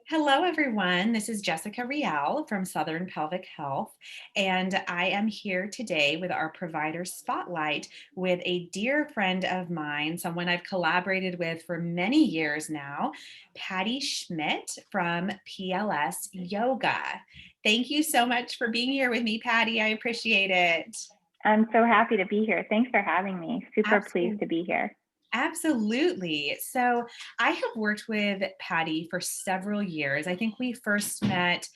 Hello, everyone. This is Jessica Rial from Southern Pelvic Health, and I am here today with our provider spotlight with a dear friend of mine, someone I've collaborated with for many years now, Patty Schmidt from PLS Yoga. Thank you so much for being here with me, Patty. I appreciate it. I'm so happy to be here. Thanks for having me. Super pleased Absolutely. to be here. Absolutely. So I have worked with Patty for several years. I think we first met,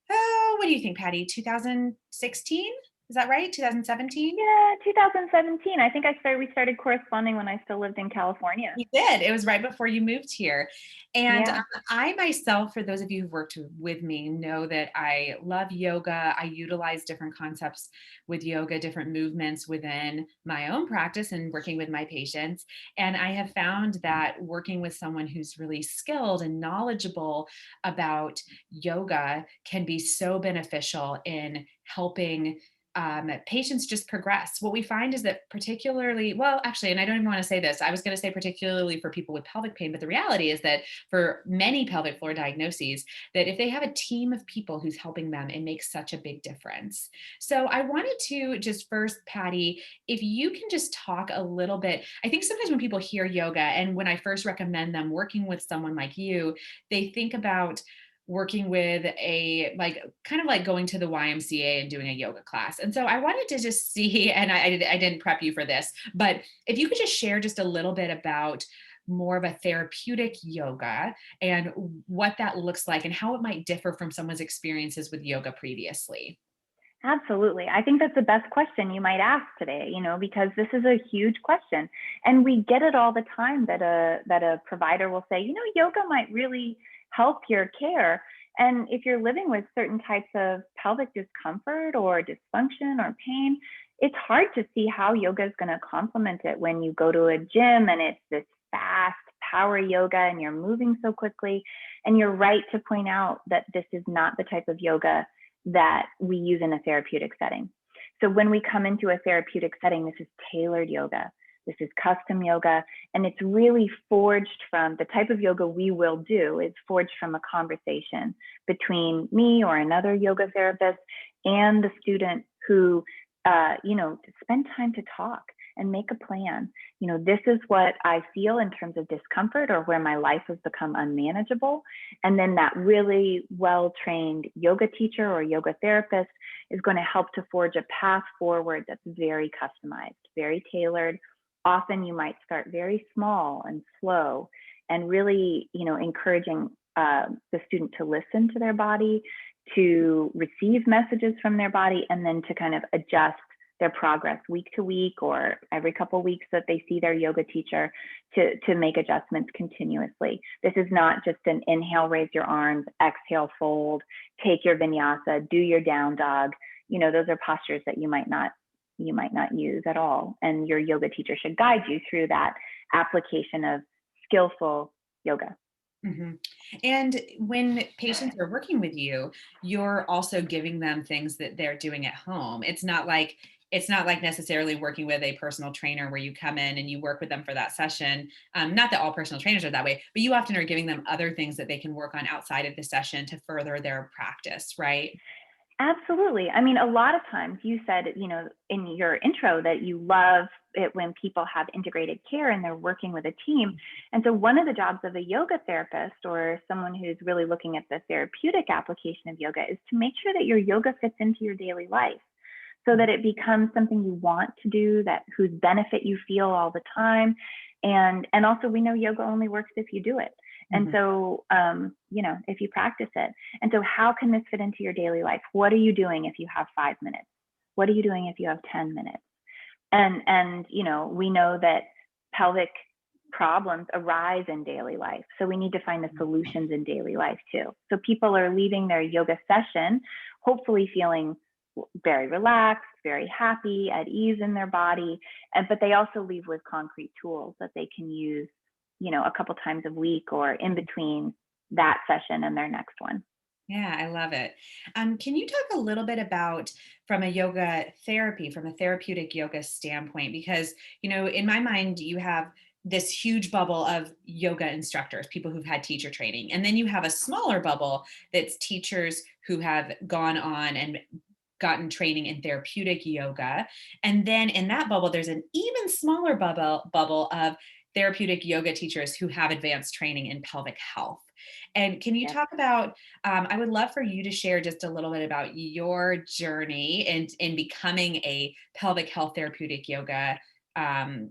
oh, what do you think, Patty? 2016? Is that right? 2017? Yeah, 2017. I think we started corresponding when I still lived in California. You did. It was right before you moved here. And Yeah, I myself, for those of you who've worked with me, know that I love yoga. I utilize different concepts with yoga, different movements within my own practice and working with my patients. And I have found that working with someone who's really skilled and knowledgeable about yoga can be so beneficial in helping patients just progress. What we find is that, particularly, well, actually, and I don't even want to say this, I was going to say particularly for people with pelvic pain, but the reality is that for many pelvic floor diagnoses, that if they have a team of people who's helping them, it makes such a big difference. So I wanted to just first, Patty, if you can just talk a little bit. I think sometimes when people hear yoga, and when I first recommend them working with someone like you, they think about working with a, like, kind of like going to the YMCA and doing a yoga class. And so I wanted to just see, and I didn't prep you for this, but if you could just share just a little bit about more of a therapeutic yoga and what that looks like and how it might differ from someone's experiences with yoga previously. absolutely. I think that's the best question you might ask today, because this is a huge question. And we get it all the time that a provider will say, yoga might really help your care. And if you're living with certain types of pelvic discomfort or dysfunction or pain, it's hard to see how yoga is going to complement it when you go to a gym and it's this fast power yoga and you're moving so quickly. And you're right to point out that this is not the type of yoga that we use in a therapeutic setting. So when we come into a therapeutic setting, this is tailored yoga. This is custom yoga, and it's really forged from the type of yoga we will do is forged from a conversation between me or another yoga therapist and the student who, spend time to talk and make a plan. This is what I feel in terms of discomfort or where my life has become unmanageable. And then that really well trained yoga teacher or yoga therapist is going to help to forge a path forward that's very customized, very tailored. Often you might start very small and slow and really, encouraging the student to listen to their body, to receive messages from their body, and then to kind of adjust their progress week to week or every couple of weeks that they see their yoga teacher to make adjustments continuously. This is not just an inhale, raise your arms, exhale, fold, take your vinyasa, do your down dog. Those are postures that you might not use at all. And your yoga teacher should guide you through that application of skillful yoga. Mhm. And when patients are working with you, you're also giving them things that they're doing at home. It's not like necessarily working with a personal trainer where you come in and you work with them for that session. Not that all personal trainers are that way, but you often are giving them other things that they can work on outside of the session to further their practice, right? Absolutely. I mean, a lot of times you said, in your intro that you love it when people have integrated care and they're working with a team. And so one of the jobs of a yoga therapist or someone who's really looking at the therapeutic application of yoga is to make sure that your yoga fits into your daily life so that it becomes something you want to do, that whose benefit you feel all the time. And also we know yoga only works if you do it. And Mhm. so, if you practice it. And so how can this fit into your daily life? What are you doing if you have 5 minutes? What are you doing if you have 10 minutes? And we know that pelvic problems arise in daily life. So we need to find the solutions in daily life too. So people are leaving their yoga session, hopefully feeling very relaxed, very happy, at ease in their body. But they also leave with concrete tools that they can use, a couple times a week or in between that session and their next one. Yeah, I love it. Can you talk a little bit about from a yoga therapy, from a therapeutic yoga standpoint? Because, in my mind, you have this huge bubble of yoga instructors, people who've had teacher training. And then you have a smaller bubble that's teachers who have gone on and gotten training in therapeutic yoga. And then in that bubble, there's an even smaller bubble of therapeutic yoga teachers who have advanced training in pelvic health. And can you Yes. talk about, I would love for you to share just a little bit about your journey in becoming a pelvic health therapeutic yoga um,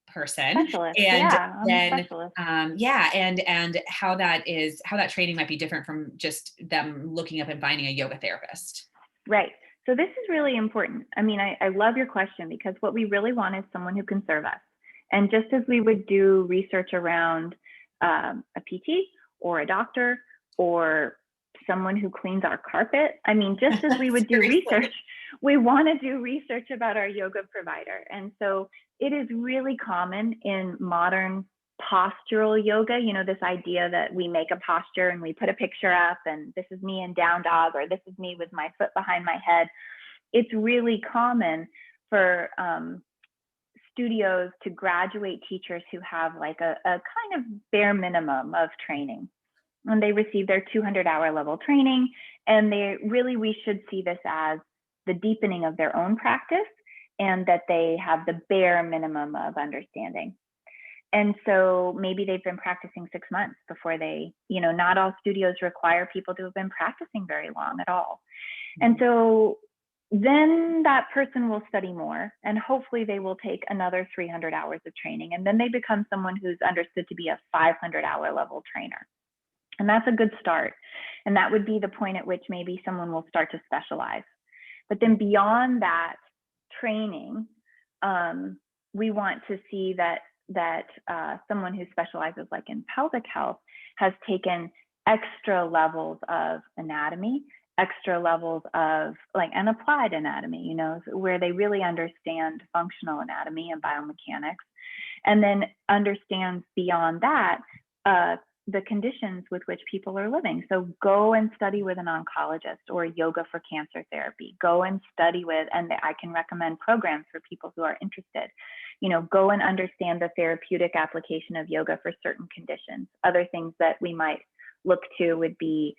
person, Specialist. and Yeah, I'm a then specialist. yeah, and how that training might be different from just them looking up and finding a yoga therapist. Right. So this is really important. I mean, I love your question because what we really want is someone who can serve us. And just as we would do research around a PT or a doctor or someone who cleans our carpet, I mean, just as we would do research, Seriously. we want to do research about our yoga provider. And so it is really common in modern postural yoga, you know, this idea that we make a posture and we put a picture up and this is me in down dog or this is me with my foot behind my head. It's really common for studios to graduate teachers who have like a kind of bare minimum of training. And they receive their 200-hour level training. And we should see this as the deepening of their own practice and that they have the bare minimum of understanding. And so maybe they've been practicing 6 months before not all studios require people to have been practicing very long at all. And so then that person will study more and hopefully they will take another 300 hours of training. And then they become someone who's understood to be a 500-hour level trainer. And that's a good start. And that would be the point at which maybe someone will start to specialize. But then beyond that training, we want to see that someone who specializes like in pelvic health has taken extra levels of anatomy, extra levels of like an applied anatomy, where they really understand functional anatomy and biomechanics, and then understands beyond that the conditions with which people are living. So go and study with an oncologist or yoga for cancer therapy. Go and study with, and I can recommend programs for people who are interested. Go and understand the therapeutic application of yoga for certain conditions. Other things that we might look to would be,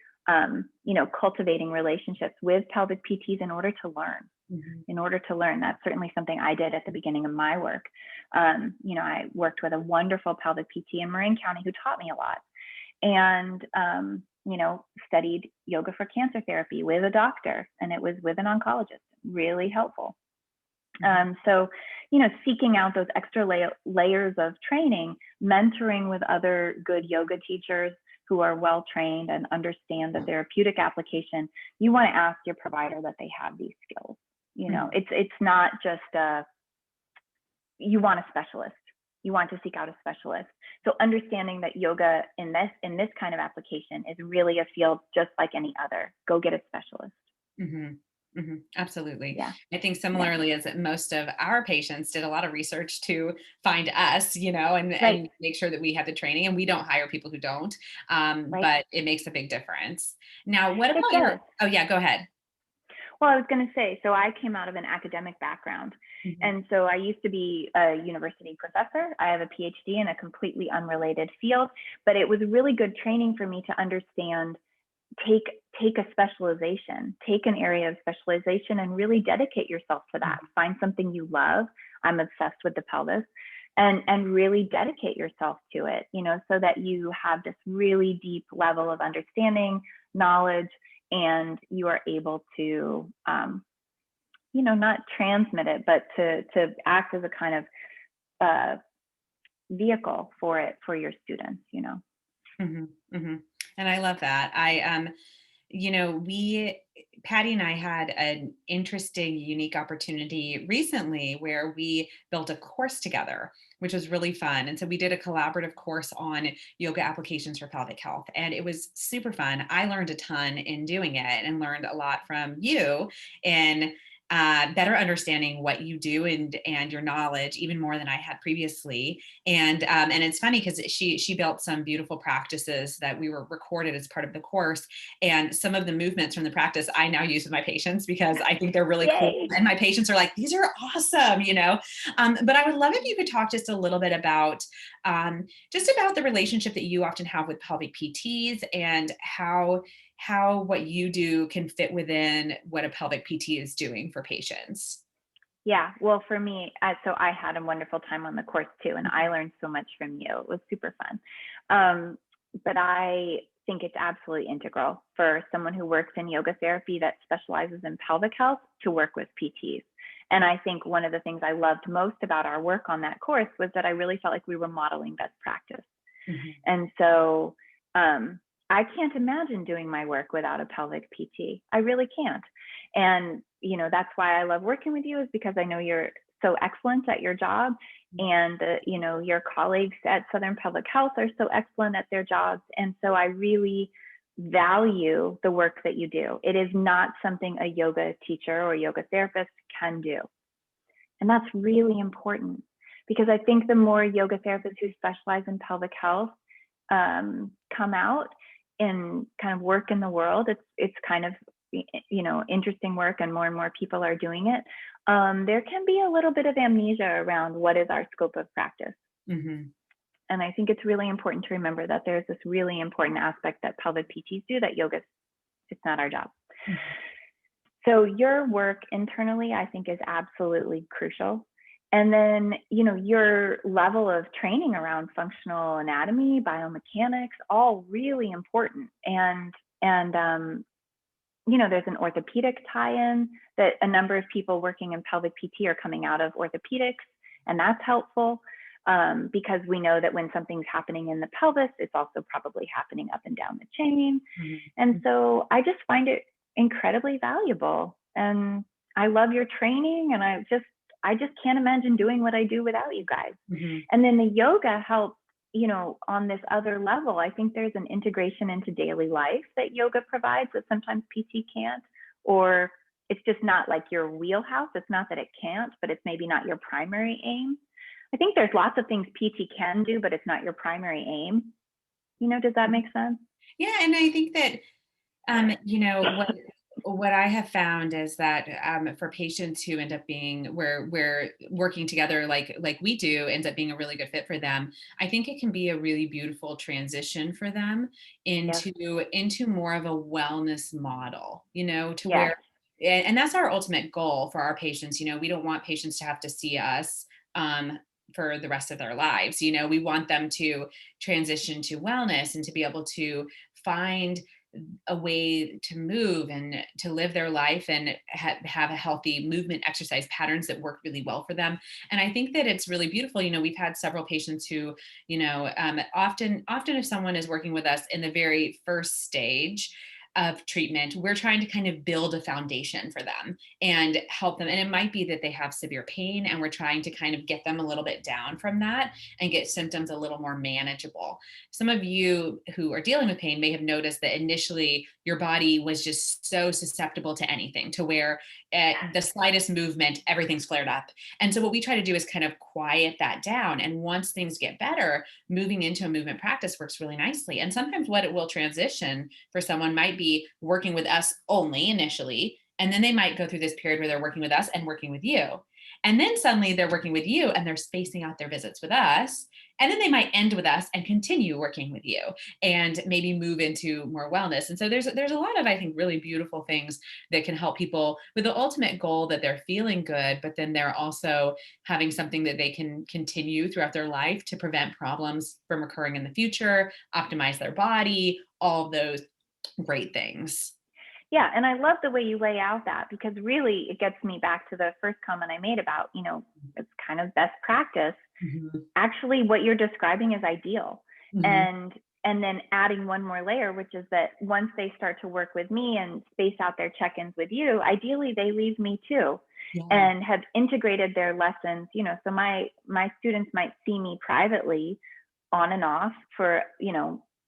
cultivating relationships with pelvic PTs in order to learn. Mm-hmm. In order to learn. That's certainly something I did at the beginning of my work. I worked with a wonderful pelvic PT in Marin County who taught me a lot. And, studied yoga for cancer therapy with a doctor, and it was with an oncologist, really helpful. So, seeking out those extra layers of training, mentoring with other good yoga teachers who are well trained and understand the therapeutic application. You want to ask your provider that they have these skills. It's not just you want a specialist. You want to seek out a specialist. So understanding that yoga in this kind of application is really a field just like any other. Go get a specialist. Mm-hmm. Mm-hmm. Absolutely. Yeah. I think similarly as most of our patients did a lot of research to find us, and, Right. and make sure that we have the training, and we don't hire people who don't, Right. but it makes a big difference. Now, what It about does. oh yeah, go ahead. Well, I was going to say, so I came out of an academic background. Mm-hmm. And so I used to be a university professor. I have a PhD in a completely unrelated field, but it was really good training for me to understand, take a specialization, take an area of specialization and really dedicate yourself to that. Find something you love. I'm obsessed with the pelvis. And really dedicate yourself to it, so that you have this really deep level of understanding, knowledge, and you are able to, not transmit it, but to act as a kind of vehicle for it for your students. Mm-hmm. Mm-hmm. And I love that. Patty and I had an interesting, unique opportunity recently where we built a course together, which was really fun. And so we did a collaborative course on yoga applications for pelvic health. And it was super fun. I learned a ton in doing it and learned a lot from you in better understanding what you do and your knowledge even more than I had previously. And it's funny because she built some beautiful practices that we were recorded as part of the course, and some of the movements from the practice I now use with my patients because I think they're really cool, Yay. and my patients are like, these are awesome, you know. But I would love if you could talk just a little bit about just about the relationship that you often have with pelvic PTs and how what you do can fit within what a pelvic PT is doing for patients. Yeah, well, for me, so I had a wonderful time on the course too, and I learned so much from you. It was super fun. Um, but I think it's absolutely integral for someone who works in yoga therapy that specializes in pelvic health to work with PTs. And I think one of the things I loved most about our work on that course was that I really felt like we were modeling best practice. Mhm. And so I can't imagine doing my work without a pelvic PT. I really can't. And, that's why I love working with you, is because I know you're so excellent at your job. And, your colleagues at Southern Public Health are so excellent at their jobs. And so I really value the work that you do. It is not something a yoga teacher or yoga therapist can do. And that's really important, because I think the more yoga therapists who specialize in pelvic health come out and kind of work in the world, it's kind of interesting work, and more people are doing it. There can be a little bit of amnesia around what is our scope of practice. Mhm. And I think it's really important to remember that there's this really important aspect that pelvic PTs do that yoga, it's not our job. Mhm. So your work internally, I think, is absolutely crucial. And then, your level of training around functional anatomy, biomechanics, all really important. And there's an orthopedic tie-in that a number of people working in pelvic PT are coming out of orthopedics, and that's helpful, because we know that when something's happening in the pelvis, it's also probably happening up and down the chain. And Mhm. so I just find it incredibly valuable. And I love your training, and I just can't imagine doing what I do without you guys. Mhm. And then the yoga helps, on this other level. I think there's an integration into daily life that yoga provides that sometimes PT can't, or it's just not like your wheelhouse. It's not that it can't, but it's maybe not your primary aim. I think there's lots of things PT can do, but it's not your primary aim. Does that make sense? Yeah, and I think that what I have found is that for patients who end up being where we're working together like we do ends up being a really good fit for them. I think it can be a really beautiful transition for them Yes. into more of a wellness model, to Yes. where and that's our ultimate goal for our patients. We don't want patients to have to see us for the rest of their lives. We want them to transition to wellness and to be able to find a way to move and to live their life and have a healthy movement exercise patterns that work really well for them. And I think that it's really beautiful. We've had several patients who, often if someone is working with us in the very first stage of treatment, we're trying to kind of build a foundation for them and help them. And it might be that they have severe pain, and we're trying to kind of get them a little bit down from that and get symptoms a little more manageable. Some of you who are dealing with pain may have noticed that initially your body was just so susceptible to anything, to where at the slightest movement, everything's flared up. And so what we try to do is kind of quiet that down. And once things get better, moving into a movement practice works really nicely. And sometimes what it will transition for someone might be working with us only initially. And then they might go through this period where they're working with us and working with you. And then suddenly they're working with you and they're spacing out their visits with us. And then they might end with us and continue working with you and maybe move into more wellness. And so there's a lot of, I think, really beautiful things that can help people with the ultimate goal that they're feeling good, but then they're also having something that they can continue throughout their life to prevent problems from occurring in the future, optimize their body, all of those great things. Yeah, and I love the way you lay out that, because really it gets me back to the first comment I made about, it's kind of best practice. Mhm. Actually, what you're describing is ideal. Mhm. And then adding one more layer, which is that once they start to work with me and space out their check-ins with you, ideally they leave me too, Yeah. and have integrated their lessons. So my students might see me privately on and off for,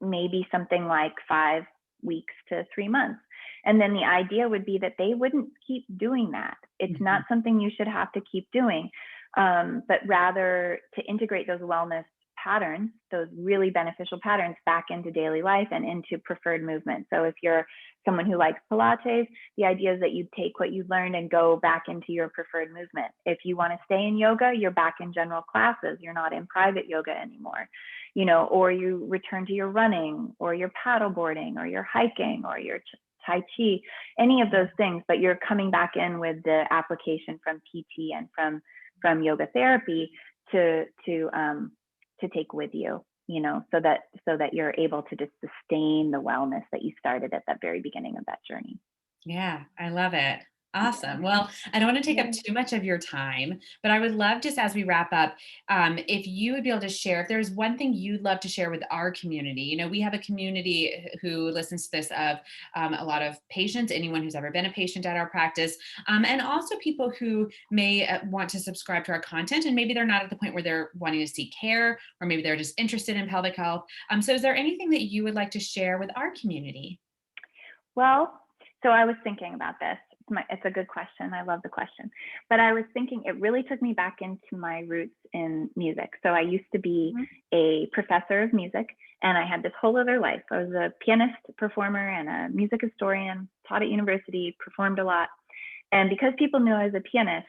maybe something like 5 weeks to 3 months. And then the idea would be that they wouldn't keep doing that. It's not something you should have to keep doing, but rather to integrate those wellness patterns, those really beneficial patterns, back into daily life and into preferred movement. So if you're someone who likes Pilates, the idea is that you take what you learned and go back into your preferred movement. If you want to stay in yoga, you're back in general classes. You're not in private yoga anymore, you know, or you return to your running or your paddle boarding or your hiking or your Tai Chi, any of those things, but you're coming back in with the application from PT and from yoga therapy to take with you, you know, so that you're able to just sustain the wellness that you started at that very beginning of that journey. Yeah, I love it. Yeah. Awesome. Well, I don't want to take up Yeah. too much of your time, but I would love, just as we wrap up, if you would be able to share, if there's one thing you'd love to share with our community. You know, we have a community who listens to this of a lot of patients, anyone who's ever been a patient at our practice, and also people who may want to subscribe to our content, and maybe they're not at the point where they're wanting to seek care, or maybe they're just interested in pelvic health. So is there anything that you would like to share with our community? Well, so I was thinking about this. It's a good question. I love the question. But I was thinking it really took me back into my roots in music. So I used to be a professor of music, and I had this whole other life. I was a pianist, performer, and a music historian, taught at university, performed a lot. And because people knew I was a pianist,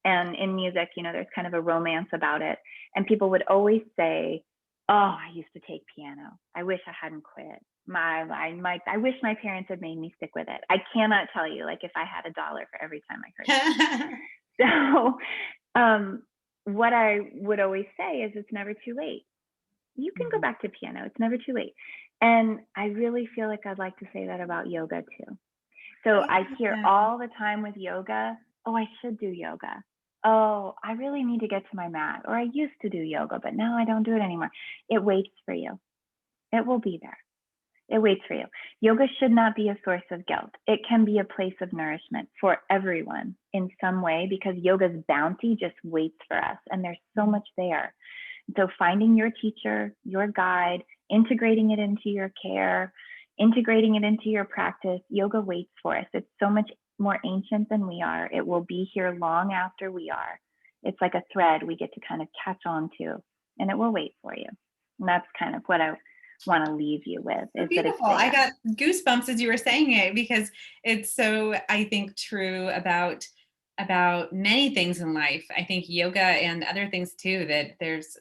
and in music, you know, there's kind of a romance about it. And people would always say, "Oh, I used to take piano. I wish I hadn't quit. I wish my parents had made me stick with it." I cannot tell you, like, if I had $1 for every time I heard that. So, what I would always say is, it's never too late. You can go Mhm. back to piano. It's never too late. And I really feel like I'd like to say that about yoga too. So I hear Yeah. all the time with yoga, "Oh, I should do yoga. Oh, I really need to get to my mat." Or, "I used to do yoga, but now I don't do it anymore." It waits for you. It will be there. It waits for you. Yoga should not be a source of guilt. It can be a place of nourishment for everyone in some way, because yoga's bounty just waits for us. And there's so much there. So finding your teacher, your guide, integrating it into your care, integrating it into your practice, yoga waits for us. It's so much more ancient than we are. It will be here long after we are. It's like a thread we get to kind of catch on to, and it will wait for you. And that's kind of what I want to leave you with, So is that it's beautiful. I there. got goosebumps as you were saying it, because it's so, I think, true about many things in life. I think yoga and other things too, that there's,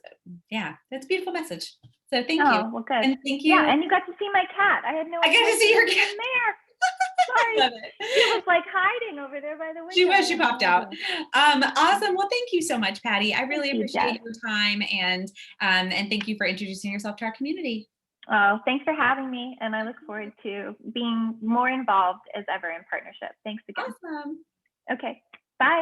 yeah, that's a beautiful message. So thank you. Oh, well, good. And thank Yeah, you. and you got to see my cat. I had no I got idea to she see was your even cat. there. I Sorry. love She was it. like hiding over there by the She window. was, I she had no popped out. idea. Awesome. Well, thank you so much, Patty. I Thank really you, Jess. appreciate your time, and thank you for introducing yourself to our community. Oh, thanks for having me. And I look forward to being more involved as ever in partnership. Thanks again. Awesome. Okay. Bye.